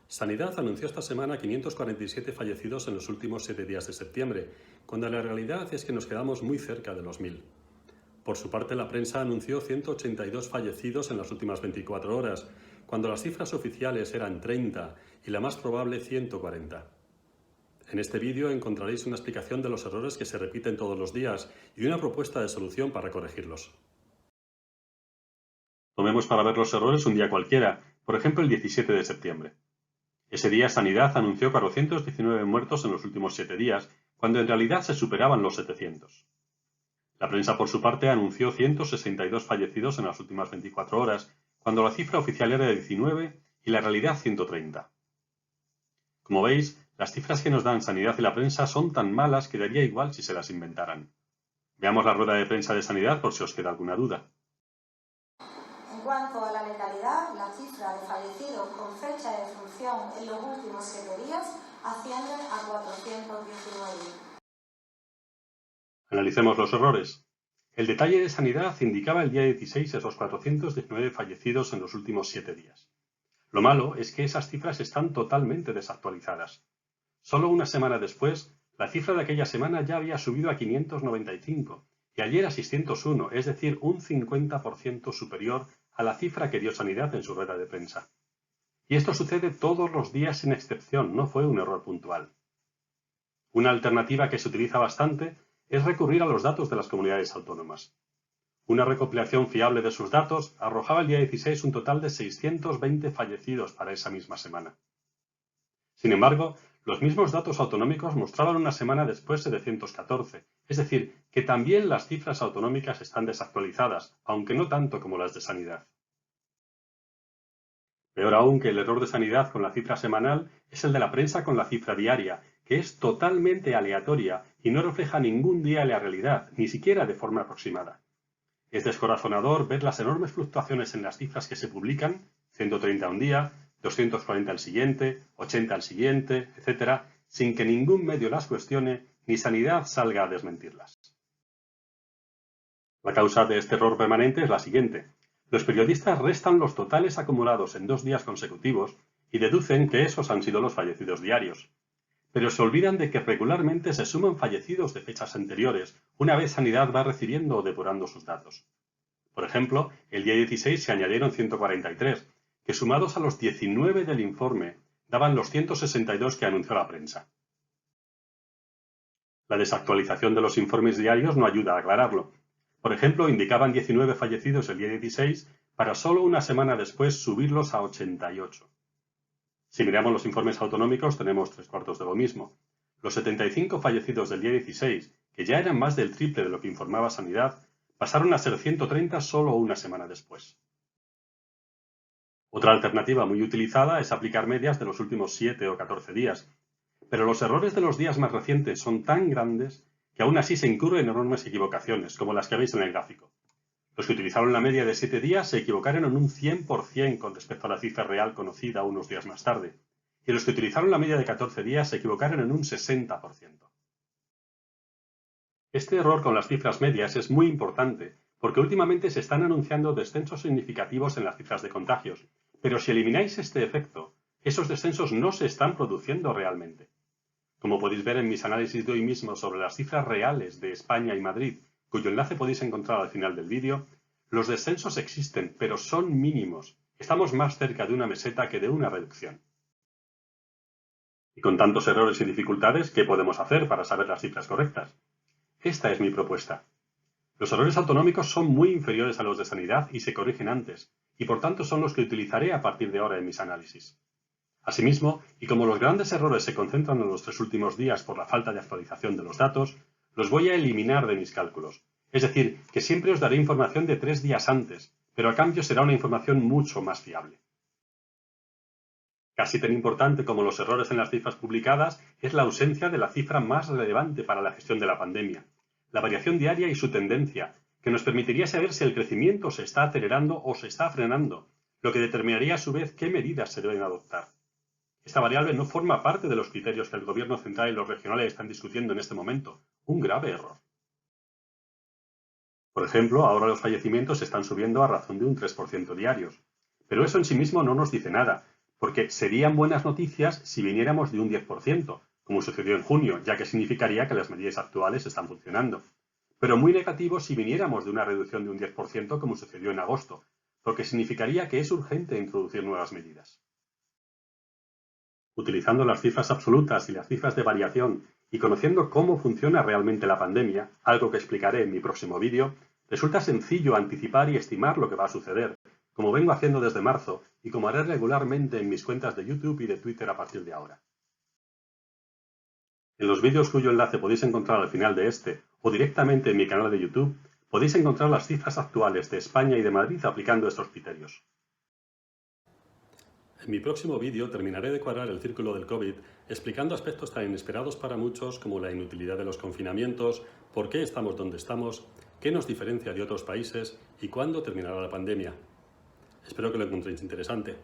Sanidad anunció esta semana 547 fallecidos en los últimos 7 días de septiembre, cuando la realidad es que nos quedamos muy cerca de los 1000. Por su parte, la prensa anunció 182 fallecidos en las últimas 24 horas, cuando las cifras oficiales eran 30 y la más probable 140. En este vídeo encontraréis una explicación de los errores que se repiten todos los días y una propuesta de solución para corregirlos. Tomemos para ver los errores un día cualquiera, por ejemplo el 17 de septiembre. Ese día Sanidad anunció 419 muertos en los últimos 7 días, cuando en realidad se superaban los 700. La prensa, por su parte, anunció 162 fallecidos en las últimas 24 horas, cuando la cifra oficial era de 19 y la realidad 130. Como veis, las cifras que nos dan Sanidad y la prensa son tan malas que daría igual si se las inventaran. Veamos la rueda de prensa de Sanidad por si os queda alguna duda. En cuanto a la letalidad, la cifra de fallecidos con fecha de defunción en los últimos 7 días asciende a 419. Analicemos los errores. El detalle de Sanidad indicaba el día 16 esos 419 fallecidos en los últimos 7 días. Lo malo es que esas cifras están totalmente desactualizadas. Solo una semana después, la cifra de aquella semana ya había subido a 595 y ayer a 601, es decir, un 50% superior a la cifra que dio Sanidad en su rueda de prensa. Y esto sucede todos los días sin excepción, no fue un error puntual. Una alternativa que se utiliza bastante es recurrir a los datos de las comunidades autónomas. Una recopilación fiable de sus datos arrojaba el día 16 un total de 620 fallecidos para esa misma semana. Sin embargo, los mismos datos autonómicos mostraban una semana después 714, es decir, que también las cifras autonómicas están desactualizadas, aunque no tanto como las de Sanidad. Peor aún que el error de Sanidad con la cifra semanal es el de la prensa con la cifra diaria, que es totalmente aleatoria y no refleja ningún día la realidad, ni siquiera de forma aproximada. Es descorazonador ver las enormes fluctuaciones en las cifras que se publican, 130 un día, 240 al siguiente, 80 al siguiente, etc., sin que ningún medio las cuestione ni Sanidad salga a desmentirlas. La causa de este error permanente es la siguiente. Los periodistas restan los totales acumulados en 2 días consecutivos y deducen que esos han sido los fallecidos diarios. Pero se olvidan de que regularmente se suman fallecidos de fechas anteriores una vez Sanidad va recibiendo o depurando sus datos. Por ejemplo, el día 16 se añadieron 143, que sumados a los 19 del informe daban los 162 que anunció la prensa. La desactualización de los informes diarios no ayuda a aclararlo. Por ejemplo, indicaban 19 fallecidos el día 16 para solo una semana después subirlos a 88. Si miramos los informes autonómicos tenemos 3/4 de lo mismo. Los 75 fallecidos del día 16, que ya eran más del triple de lo que informaba Sanidad, pasaron a ser 130 solo una semana después. Otra alternativa muy utilizada es aplicar medias de los últimos 7 o 14 días, pero los errores de los días más recientes son tan grandes que aún así se incurre en enormes equivocaciones, como las que veis en el gráfico. Los que utilizaron la media de 7 días se equivocaron en un 100% con respecto a la cifra real conocida unos días más tarde, y los que utilizaron la media de 14 días se equivocaron en un 60%. Este error con las cifras medias es muy importante, porque últimamente se están anunciando descensos significativos en las cifras de contagios, pero si elimináis este efecto, esos descensos no se están produciendo realmente. Como podéis ver en mis análisis de hoy mismo sobre las cifras reales de España y Madrid, cuyo enlace podéis encontrar al final del vídeo, los descensos existen, pero son mínimos. Estamos más cerca de una meseta que de una reducción. Y con tantos errores y dificultades, ¿qué podemos hacer para saber las cifras correctas? Esta es mi propuesta. Los errores autonómicos son muy inferiores a los de Sanidad y se corrigen antes, y por tanto son los que utilizaré a partir de ahora en mis análisis. Asimismo, y como los grandes errores se concentran en los 3 últimos días por la falta de actualización de los datos, los voy a eliminar de mis cálculos. Es decir, que siempre os daré información de 3 días antes, pero a cambio será una información mucho más fiable. Casi tan importante como los errores en las cifras publicadas es la ausencia de la cifra más relevante para la gestión de la pandemia, la variación diaria y su tendencia, que nos permitiría saber si el crecimiento se está acelerando o se está frenando, lo que determinaría a su vez qué medidas se deben adoptar. Esta variable no forma parte de los criterios que el Gobierno central y los regionales están discutiendo en este momento. Un grave error. Por ejemplo, ahora los fallecimientos están subiendo a razón de un 3% diarios. Pero eso en sí mismo no nos dice nada, porque serían buenas noticias si viniéramos de un 10%, como sucedió en junio, ya que significaría que las medidas actuales están funcionando. Pero muy negativo si viniéramos de una reducción de un 10%, como sucedió en agosto, porque significaría que es urgente introducir nuevas medidas. Utilizando las cifras absolutas y las cifras de variación y conociendo cómo funciona realmente la pandemia, algo que explicaré en mi próximo vídeo, resulta sencillo anticipar y estimar lo que va a suceder, como vengo haciendo desde marzo y como haré regularmente en mis cuentas de YouTube y de Twitter a partir de ahora. En los vídeos cuyo enlace podéis encontrar al final de este o directamente en mi canal de YouTube, podéis encontrar las cifras actuales de España y de Madrid aplicando estos criterios. En mi próximo vídeo terminaré de cuadrar el círculo del COVID explicando aspectos tan inesperados para muchos como la inutilidad de los confinamientos, por qué estamos donde estamos, qué nos diferencia de otros países y cuándo terminará la pandemia. Espero que lo encontréis interesante.